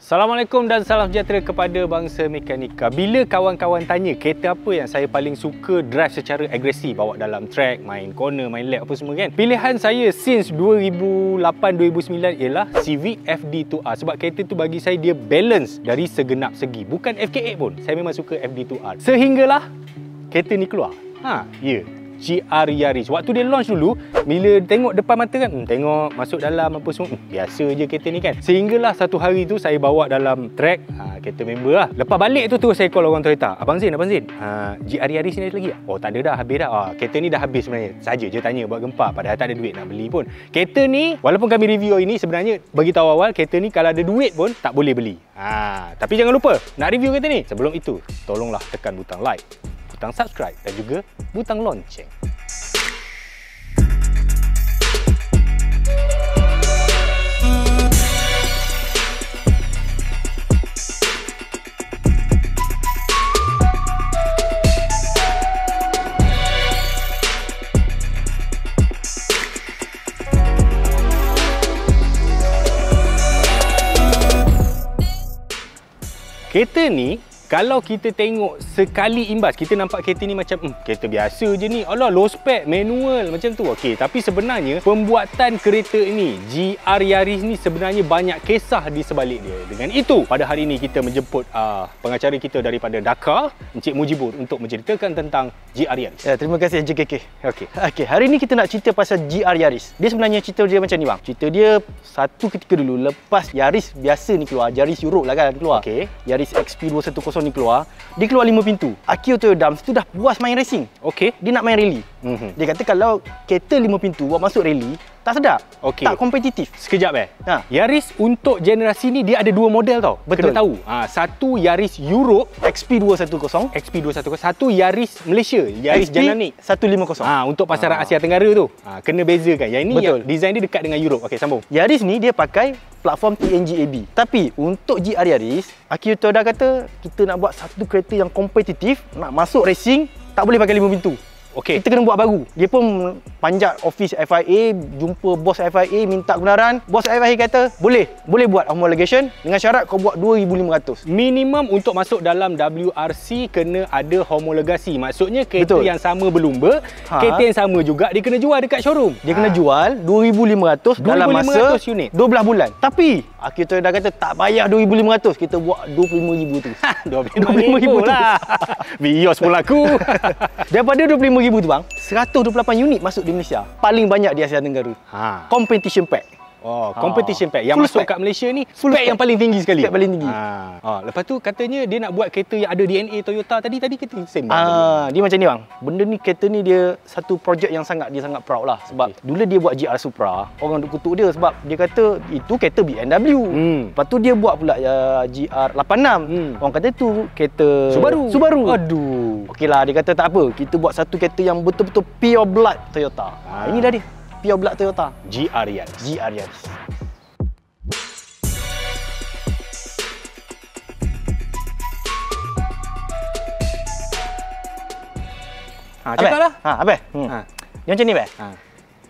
Assalamualaikum dan salam sejahtera kepada bangsa mekanika. Bila kawan-kawan tanya kereta apa yang saya paling suka drive secara agresif, bawa dalam track, main corner, main lap apa semua kan, pilihan saya since 2008-2009 ialah Civic FD2R. Sebab kereta tu bagi saya dia balance dari segenap segi. Bukan FK8 pun, saya memang suka FD2R. Sehinggalah kereta ni keluar. GR Yaris. Waktu dia launch dulu, bila tengok depan mata kan, tengok masuk dalam apa semua, biasa je kereta ni kan. Sehinggalah satu hari tu saya bawa dalam track, kereta member lah. Lepas balik tu saya call orang Toyota, Abang Zain, GR Yaris ni ada lagi tak? Oh tak ada dah, habis dah. Kereta ni dah habis sebenarnya. Saja je tanya buat gempak, padahal tak ada duit nak beli pun. Kereta ni, walaupun kami review ini, sebenarnya bagi tahu awal, kereta ni kalau ada duit pun tak boleh beli. Tapi jangan lupa, nak review kereta ni, sebelum itu, tolonglah tekan butang like, butang subscribe dan juga butang lonceng. Kereta ni, kalau kita tengok sekali imbas, kita nampak kereta ni macam kereta biasa je ni. Alah, low spec, manual macam tu. Okey, tapi sebenarnya pembuatan kereta ini, GR Yaris ni sebenarnya banyak kisah di sebalik dia. Dengan itu, pada hari ini kita menjemput pengacara kita daripada Dakar, Encik Mujibur, untuk menceritakan tentang GR Yaris. Ya, terima kasih Encik KK. Okey, hari ni kita nak cerita pasal GR Yaris. Dia sebenarnya cerita dia macam ni bang. Cerita dia satu ketika dulu, lepas Yaris biasa ni keluar, Yaris Europe lah kan keluar. Okey. Yaris XP210 ni keluar, dia keluar 5 pintu. Akio Toyodams tu dah puas main racing. Okey. Dia nak main rally. Dia kata kalau kereta 5 pintu buat masuk rally, tak sedap. Okey. Tak kompetitif. Sekejap Yaris untuk generasi ni dia ada dua model tau. Betul. Kena tahu. Satu Yaris Europe XP210. satu Yaris Malaysia, Yaris Janani 150. untuk pasaran Asia Tenggara tu. Kena bezakan. Yang ini yang design dia dekat dengan Europe. Okey, sambung. Yaris ni dia pakai platform TNGA AB. Tapi untuk GR Yaris, Akio Toyoda kata kita nak buat satu kereta yang kompetitif, nak masuk racing, tak boleh pakai 5 pintu. Okey. Kita kena buat baru. Dia pun panjat office FIA, jumpa bos FIA, minta kebenaran. Bos FIA kata, boleh buat homologation dengan syarat kau buat 2,500. Minimum untuk masuk dalam WRC kena ada homologasi. Maksudnya kereta yang sama berlumba, kereta yang sama juga dia kena jual dekat showroom. Dia kena jual 2,500 dalam masa unit. 12 bulan. Tapi Akio Toyoda kata tak payah 2,500, kita buat 25,000 tu. 25,000 lah. Vios pun laku. Daripada 25,000 tu bang, 128 unit masuk di Malaysia. Paling banyak di Asia Tenggara. Competition pack. Competition pack. Yang masuk kat Malaysia ni spek yang paling tinggi sekali. Spek paling tinggi. Lepas tu katanya dia nak buat kereta yang ada DNA Toyota tadi kita same. Dia macam ni bang. Benda ni, kereta ni dia satu projek yang sangat proud lah. Sebab dulu dia buat GR Supra, orang duk kutuk dia sebab dia kata itu kereta BMW. Lepas tu dia buat pula GR 86. Orang kata tu kereta Subaru. Aduh. Okeylah, dia kata tak apa, kita buat satu kereta yang betul-betul pure blood Toyota. Ini dah dia. Pure blood Toyota. GR Yaris. Cakaplah. Abang. Dia macam ni, bang.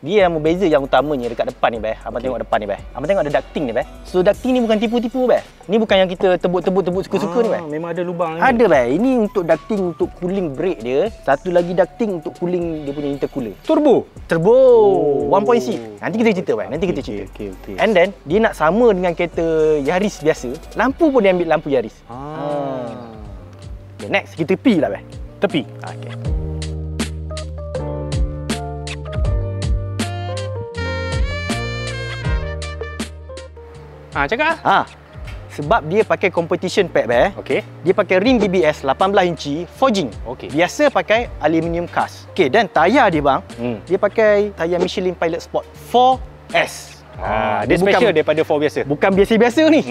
Dia yang berbeza yang utamanya dekat depan ni, bang. Abang tengok depan ni, bang. Abang tengok ada ducting ni, bang. So ducting ni bukan tipu-tipu, bang. Ni bukan yang kita tebuk-tebuk suka-suka ni, bang. Memang ada lubang ni. Ada, bang. Ini untuk ducting untuk cooling brake dia. Satu lagi ducting untuk cooling dia punya intercooler. Turbo. 1.6. Nanti kita cerita, bang. Okey. And then dia nak sama dengan kereta Yaris biasa. Lampu pun dia ambil lampu Yaris. Okay, next kita tepi lah, bang. Tepi. Okey. Cakap sebab dia pakai competition pack, bang. Okey. Dia pakai rim BBS 18 inci forging. Okey. Biasa pakai aluminium cast. Okey, dan tayar dia, bang. Dia pakai tayar Michelin Pilot Sport 4S. Dia special daripada 4 biasa. Bukan biasa-biasa ni.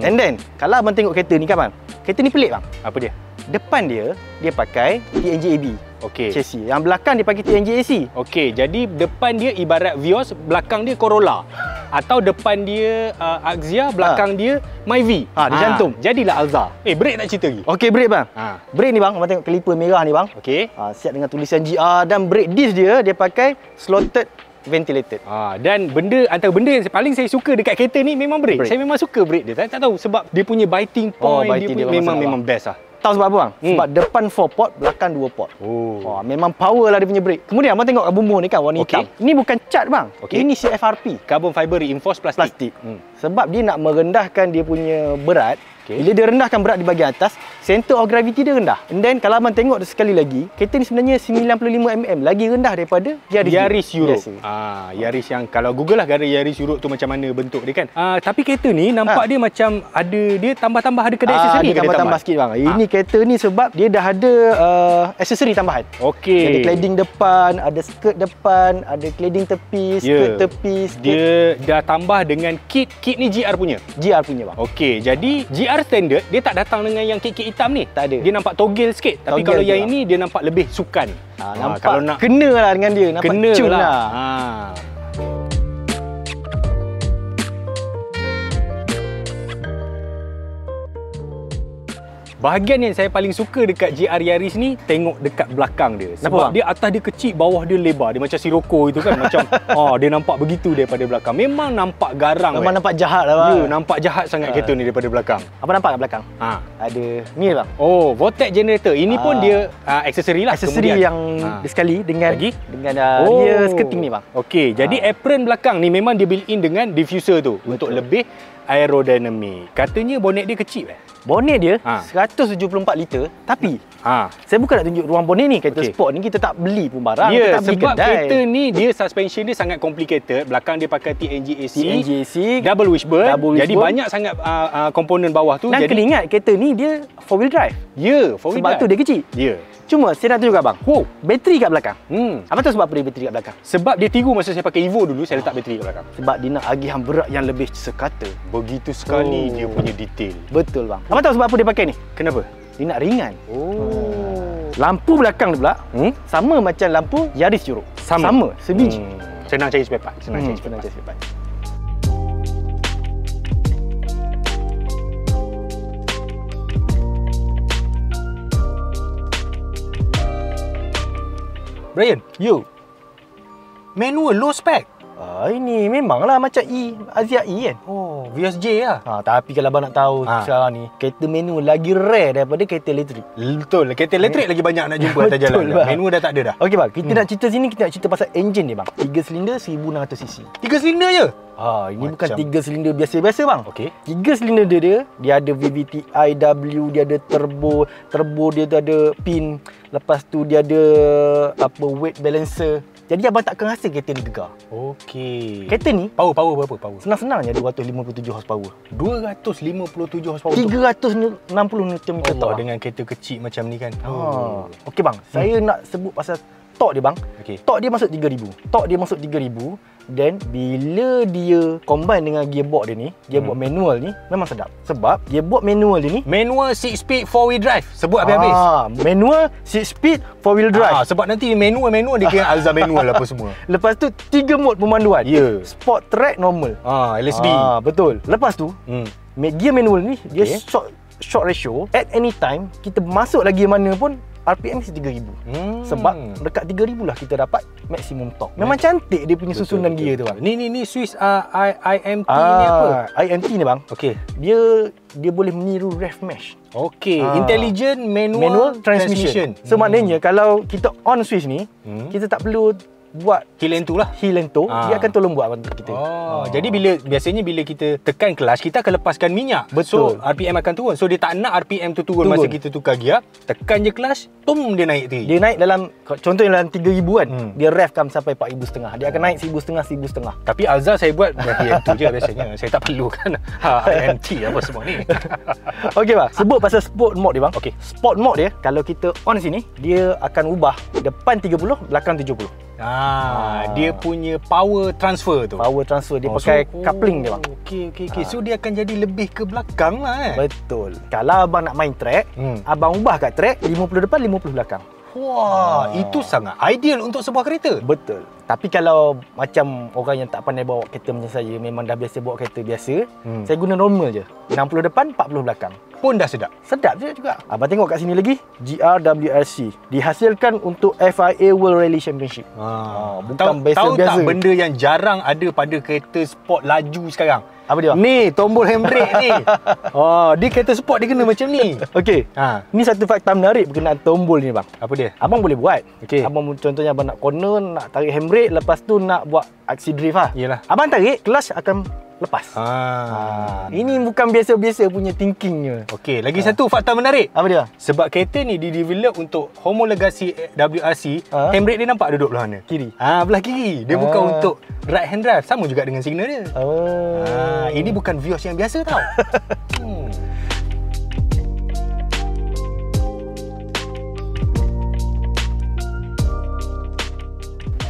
And then, kalau abang tengok kereta ni kan, bang. Kereta ni pelik, bang. Apa dia? Depan dia pakai TNGA AB. Okey. Chassis. Yang belakang dia pakai TNGA AC. Okey, jadi depan dia ibarat Vios, belakang dia Corolla. Atau depan dia Axia, belakang dia Myvi. Dia jantung. Jadilah Alza. Brake tak cerita lagi. Okey, brake, bang. Brake ni, bang, abang tengok kaliper merah ni, bang. Okey. Siap dengan tulisan GR, dan brake disc dia pakai slotted ventilated. Dan antara benda yang paling saya suka dekat kereta ni memang brake. Saya memang suka brake dia. Tak tahu sebab dia punya biting point dia memang best lah. Tahu sebab apa bang? Sebab depan 4 port, belakang 2 port. Memang power lah dia punya brake. Kemudian abang tengok bumbu ni kan warna hitam. Ini bukan cat bang. Ini CFRP, Carbon Fiber Reinforced Plastic. Sebab dia nak merendahkan dia punya berat. Bila dia rendahkan berat di bahagian atas, center of gravity dia rendah. And then kalau abang tengok sekali lagi, kereta ni sebenarnya 95mm lagi rendah daripada Yaris Europe. Yaris yang kalau Google lah gara Yaris Europe tu macam mana bentuk dia kan. Tapi kereta ni nampak dia macam dia tambah-tambah ada kedai aksesori. Dia tambah-tambah sikit bang. Ini kereta ni sebab dia dah ada aksesori tambahan. Ada cladding depan, ada skirt depan, ada cladding tepi, skirt tepi. Dia dah tambah dengan kit ni GR punya. GR punya bang. Jadi GR standard dia tak datang dengan yang kit hitam ni. Tak ada. Dia nampak togel sikit. Tapi kalau yang ini dia nampak lebih sukan. Nampak kalau nak kena lah dengan dia. Nampak kena cun lah. Bahagian yang saya paling suka dekat GR Yaris ni, tengok dekat belakang dia. Sebab dia atas dia kecil, bawah dia lebar. Dia macam Sirocco itu kan. Macam dia nampak begitu daripada belakang. Memang nampak garang. Memang nampak jahat lah bang. Nampak jahat sangat kereta ni daripada belakang. Apa nampak kat belakang? Ada ni bang. Vortex generator. Ini pun dia aksesori lah. Aksesori yang sekali dengan rear skirting ni bang. Jadi apron belakang ni memang dia built in dengan diffuser tu. Untuk lebih aerodinamik. Katanya bonet dia kecil Bonet dia 174 liter. Tapi saya bukan nak tunjuk ruang bonet ni. Kereta sport ni kita tak beli pun barang. Sebab kereta ni dia suspension dia sangat complicated. Belakang dia pakai TNGA AC, double wishbone. Jadi banyak sangat komponen bawah tu. Dan kena ingat kereta ni dia 4-wheel drive. Sebab tu dia kecil. Cuma saya nak tunjuk abang, bateri kat belakang. Abang tahu sebab apa dia bateri kat belakang? Sebab dia tiru masa saya pakai Evo dulu, saya letak bateri kat belakang. Sebab dia nak agihan berat yang lebih sekata. Begitu sekali dia punya detail. Betul bang. Abang tahu sebab apa dia pakai ni? Kenapa? Dia nak ringan. Lampu belakang dia pula sama macam lampu Yaris Europe. Sama sebiji. Senang cari spare part. Senang cari spare part. Brian, manual low spec. Ini memanglah macam Asia E kan. VSJ lah. Tapi kalau abang nak tahu sekarang ni, kereta manual lagi rare daripada kereta elektrik. Betul. Kereta elektrik lagi banyak nak jumpa atas jalan. Manual dah tak ada dah. Okey bang, kita nak cerita sini, kita nak cerita pasal enjin ni bang. 3 silinder 1600cc. 3 silinder je? Ini bukan 3 silinder biasa-biasa bang. 3 silinder dia ada VVT-i, W, dia ada turbo dia tu ada pin. Lepas tu dia ada weight balancer. Jadi abang takkan rasa kereta ni gegar. Kereta ni power berapa power? Senang-senangnya 257 horsepower. 257 horsepower. 360 Nm torque dengan kereta kecil macam ni kan. Okey bang, saya nak sebut pasal torque dia bang. Torque dia masuk 3000. Dan bila dia combine dengan gearbox dia ni, gearbox manual ni memang sedap. Sebab gearbox manual dia ni manual 6 speed 4-wheel drive. Sebut habis-habis. Manual 6 speed 4-wheel drive. Sebab nanti manual dia kira Alza manual apa semua. Lepas tu 3 mode pemanduan. Sport, track, normal. LSD. Betul. Lepas tu gear manual ni dia short ratio. At any time kita masuk lagi mana pun RPM mesti 3000. Sebab dekat 3000 lah kita dapat maksimum torque. Memang cantik dia punya susunan gear tu bang. Ni Swiss IMT ni apa? IMT ni bang. Dia boleh meniru rev mesh. Intelligent manual transmission. So maknanya kalau kita on switch ni, kita tak perlu buat hill and toe lah. Dia akan tolong buat untuk kita. Jadi biasanya bila kita tekan clutch, kita akan lepaskan minyak. Betul. So RPM akan turun. So dia tak nak RPM tu turun masa kita tukar gear. Tekan je clutch, dia naik tadi. Dia naik dalam, contohnya dalam 3000 kan. Dia rev kan sampai 4500. Dia akan naik 1500. Tapi Alza saya buat RPM tu je biasanya. Saya tak perlu kan IMT apa semua ni. Okey bang, sebut pasal sport mode dia bang. Sport mode dia, kalau kita on sini, dia akan ubah depan 30, belakang 70. Dia punya power transfer tu. Dia pakai coupling dia bang. So dia akan jadi lebih ke belakang lah Betul. Kalau abang nak main track, abang ubah kat track 50 depan 50 belakang. Wah, itu sangat ideal untuk sebuah kereta. Betul. Tapi kalau macam orang yang tak pandai bawa kereta macam saya, memang dah biasa bawa kereta biasa, saya guna normal je. 60 depan, 40 belakang. Pun dah sedap. Sedap juga. Abang tengok kat sini lagi, GR-WRC. Dihasilkan untuk FIA World Rally Championship. Bukan biasa-biasa. Tahu tak benda yang jarang ada pada kereta sport laju sekarang? Apa dia? Ni, tombol handbrake ni. Dia kereta sport dia kena macam ni. Okey. Ni satu fakta menarik berkenaan tombol ni bang. Apa dia? Abang boleh buat. Okey. Abang contohnya abang nak corner, nak tarik handbrake, lepas tu nak buat aksi drift lah. Yalah. Abang tarik, clutch akan lepas. Ini bukan biasa-biasa punya thinkingnya. Okey, lagi satu fakta menarik. Apa dia? Sebab kereta ni di-develop untuk homologasi WRC, handbrake dia nampak duduk belah mana? Kiri. Belah kiri. Dia bukan untuk right hand drive. Sama juga dengan signal dia. Ini bukan Vios yang biasa tau.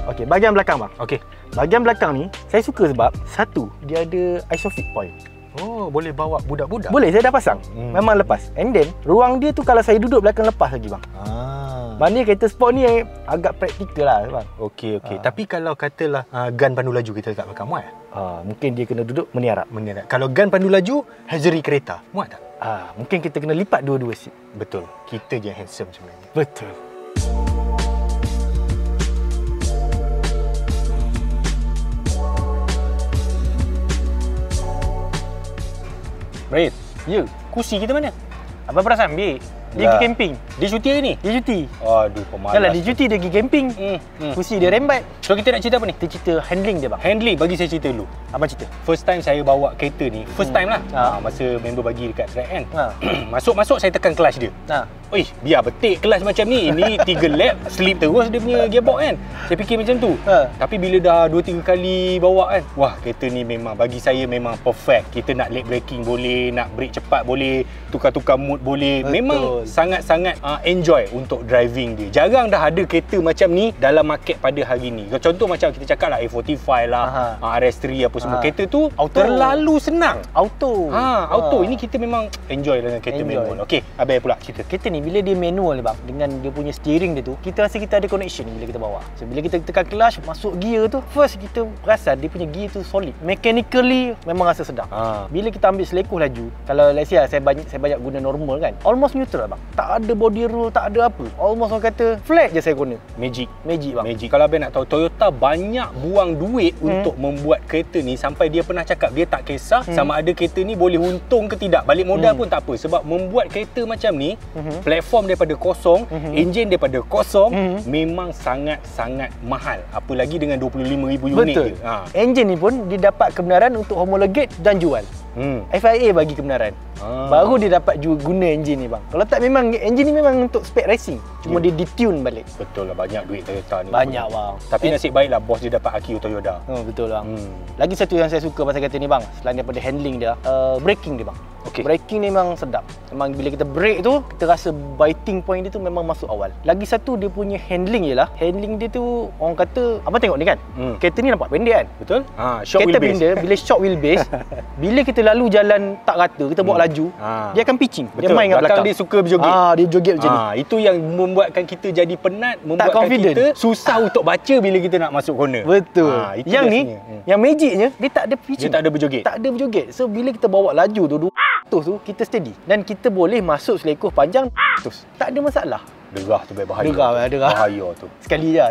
Okey, bahagian belakang bang. Okey. Bahagian belakang ni saya suka sebab satu, dia ada isofix point. Boleh bawa budak-budak. Boleh, saya dah pasang. Memang lepas. And then ruang dia tu kalau saya duduk belakang lepas lagi bang. Maknanya kereta sport ni agak praktikal lah bang. Okey. Tapi kalau katalah gun pandu laju kita lekat belakang, muat? Mungkin dia kena duduk meniarap. Kalau gun pandu laju, hazard kereta, muat tak? Mungkin kita kena lipat dua-dua seat. Betul. Kita je yang handsome sebenarnya. Betul. Baik. Ya. Kursi kita mana? Abang perasan ambil. Dia pergi camping. Dia cuti hari ni? Dia cuti. Aduh, pemalas. Yalah, dia cuti, dia pergi camping. Kursi dia rembat. So, kita nak cerita apa ni? Kita cerita handling dia bang. Handling, bagi saya cerita dulu. Abang cerita. First time saya bawa kereta ni, first time lah. Masa member bagi dekat track kan. Masuk-masuk saya tekan clutch dia. Oi, biar betik clutch macam ni. Ini 3 lap, slip terus dia punya gearbox kan. Saya fikir macam tu. Tapi bila dah 2-3 kali bawa kan, wah, kereta ni memang bagi saya memang perfect. Kita nak late braking boleh, nak brake cepat boleh, tukar-tukar mood boleh. Betul. Memang sangat-sangat enjoy untuk driving dia. Jarang dah ada kereta macam ni dalam market pada hari ni. Contoh macam kita cakap lah A45 lah, RS3 apa semua. Kereta tu auto. Terlalu senang. Auto. Auto. Ini kita memang enjoy dengan kereta manual. Okey, abang pula cerita. Kereta ni bila dia manual ni bang, dengan dia punya steering dia tu, kita rasa kita ada connection bila kita bawa. So bila kita tekan clutch, masuk gear tu, first kita rasa dia punya gear tu solid. Mechanically memang rasa sedap. Bila kita ambil selekoh laju, kalau let's say saya banyak guna normal kan, almost neutral bang. Tak ada body roll, tak ada apa. Almost orang kata flat je saya guna. Magic bang. Magic. Kalau abang nak tahu, Toyota banyak buang duit untuk membuat kereta ni, sampai dia pernah cakap dia tak kisah sama ada kereta ni boleh untung ke tidak. Balik modal pun tak apa. Sebab membuat kereta macam ni, platform daripada kosong, enjin daripada kosong, memang sangat-sangat mahal. Apalagi dengan 25,000 unit je. Enjin ni pun dia dapat kebenaran untuk homologate dan jual. FIA bagi kebenaran. Baru dia dapat guna enjin ni bang. Kalau tak, memang enjin ni memang untuk spec racing. Cuma dia ditune balik. Betul lah, banyak duit Toyota ni. Banyak bang. Tapi nasib baiklah bos dia dapat Akio Toyoda. Betul bang. Lagi satu yang saya suka pasal kereta ni bang, selain daripada handling dia, braking dia bang. Braking ni memang sedap. Memang bila kita brake tu, kita rasa biting point dia tu memang masuk awal. Lagi satu dia punya handling je lah. Handling dia tu, orang kata, abang tengok ni kan, kereta ni nampak pendek kan? Betul? Short kereta wheelbase. benda, bila short wheelbase, bila kita lalu jalan tak rata, kita bawa laju, dia akan pitching. Betul. Dia main kat belakang. Dia suka berjoget. Dia joget macam ni. Itu yang membuatkan kita jadi penat, membuatkan kita susah untuk baca bila kita nak masuk corner. Betul. Yang ni, yang magicnya, dia tak ada pitching. Dia tak ada berjoget. Tak ada berjoget. So bila kita bawa laju tu kita steady. Dan kita boleh masuk selekoh panjang terus. Tak ada masalah. Derah tu bahaya. Derah. Bahaya tu. Sekali je.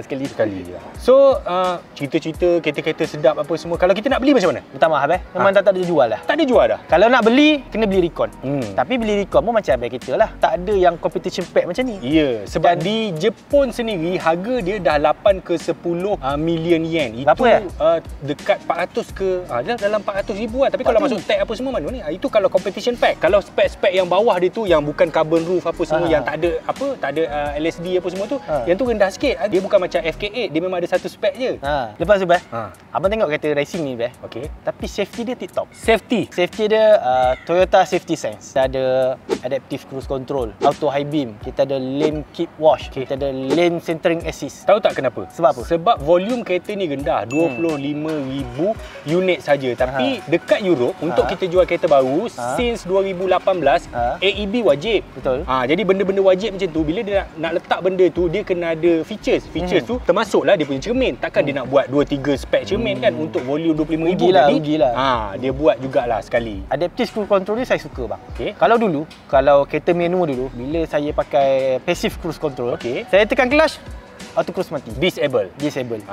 So, cerita-cerita kereta-kereta sedap apa semua. Kalau kita nak beli macam mana? Minta maaf memang tak ada jual dah. Tak ada jual dah. Kalau nak beli, kena beli Recon. Tapi beli Recon pun macam abang kita lah. Tak ada yang competition pack macam ni. Ya, sebab di Jepun sendiri harga dia dah 8 ke 10 million yen. Itu dekat 400 ke dalam 400 ribu lah. Tapi kalau masuk tag apa semua mana ni? Itu kalau competition pack. Kalau spek-spek yang bawah dia tu, yang bukan carbon roof apa semua, yang tak ada LSD apa semua tu, yang tu rendah sikit. Dia bukan macam FK8, dia memang ada satu spek je. Lepas tu abang tengok kereta racing ni okey. Tapi safety dia tip top. Safety dia Toyota Safety Sense. Dia ada adaptive cruise control, auto high beam, kita ada lane keep wash, kita ada lane centering assist. Tahu tak kenapa? Sebab apa? Sebab volume kereta ni rendah, 25,000 unit saja. Tapi dekat Europe untuk kita jual kereta baru since 2018 AEB wajib. Betul. Jadi benda-benda wajib macam tu, bila dia nak letak benda tu, dia kena ada features. Features tu termasuklah dia punya cermin. Takkan dia nak buat 2-3 spek cermin kan untuk volume 25,000 tadi. Dia buat jugalah sekali. Adaptive cruise control ni saya suka bang. Kalau dulu, kalau kereta manual dulu, bila saya pakai passive cruise control, saya tekan clutch, auto cruise mati. Disable.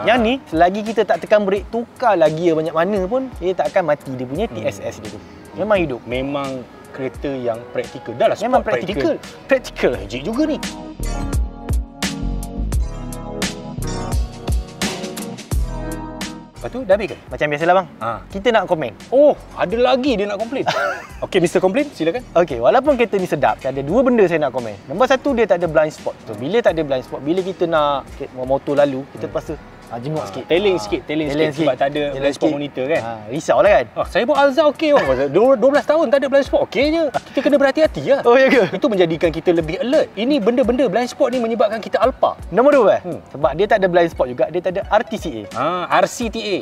Yang ni, selagi kita tak tekan brake, tukar lagi banyak mana pun, dia tak akan mati. Dia punya TSS dia tu memang hidup. Memang kereta yang praktikal. Dah lah, memang praktikal. Magic juga ni. Lepas tu dah habis ke? Macam biasalah bang. Kita nak komen. Oh, ada lagi dia nak komplain. Okey, Mr. Komplain, silakan. Okey, walaupun kereta ni sedap, ada dua benda saya nak komen. Nombor satu, dia tak ada blind spot. So, bila tak ada blind spot, bila kita nak motor lalu, kita terpaksa jenguk sikit. Tailing sikit sebab tak ada blind spot monitor kan. Risau lah kan. Saya buat Alza okey. 12 tahun tak ada blind spot, okey je. Kita kena berhati-hati lah. Oh ya ke? Itu menjadikan kita lebih alert. Ini benda-benda blind spot ni menyebabkan kita alpa. Nombor dua, sebab dia tak ada blind spot juga, dia tak ada RTCA.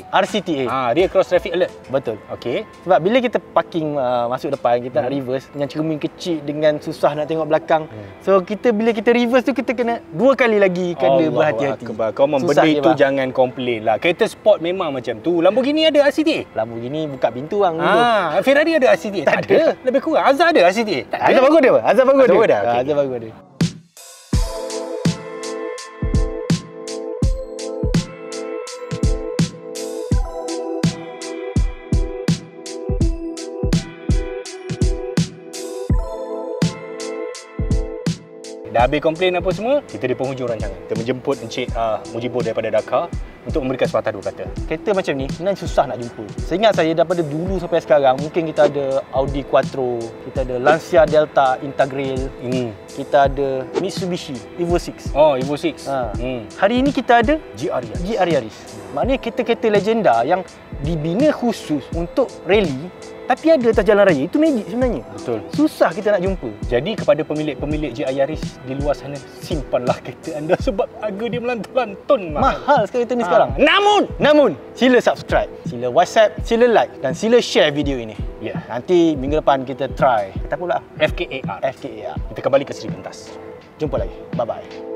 RCTA. Dia cross traffic alert. Betul. Okey. Sebab bila kita parking masuk depan, kita nak reverse dengan cermin kecil, dengan susah nak tengok belakang. So bila kita reverse tu, kita kena dua kali lagi kena berhati-hati. Kau benda itu jangan komplain lah. Kereta sport memang macam tu. Lamborghini ada RCTA? Lamborghini buka pintu bang. Ferrari ada RCTA? Tak ada. Lebih kurang. Azhar ada RCTA? Tak ada. Azhar bagus dia apa? Azhar bagus dia. Azhar bagus dia. Dah habis komplain apa semua, kita di penghujung rancangan. Kita menjemput Encik Mujibur daripada Dakar untuk memberikan sepatah dua kata. Kereta macam ni sebenarnya susah nak jumpa. Seingat saya daripada dulu sampai sekarang, mungkin kita ada Audi Quattro, kita ada Lancia Delta Integrail, kita ada Mitsubishi Evo 6. Evo 6. Hari ini kita ada GR Yaris. Maknanya kereta-kereta legenda yang dibina khusus untuk rally, tapi ada atas jalan raya. Itu magic sebenarnya. Betul. Susah kita nak jumpa. Jadi kepada pemilik-pemilik GR Yaris di luar sana, simpanlah kereta anda sebab harga dia melantun-lantun. Mahal sekali kereta ni sekarang. Namun, sila subscribe, sila WhatsApp, sila like dan sila share video ini. Nanti minggu depan kita try. Kita pula FKAR. FKAR. Kita kembali ke Seri Pentas. Jumpa lagi. Bye-bye.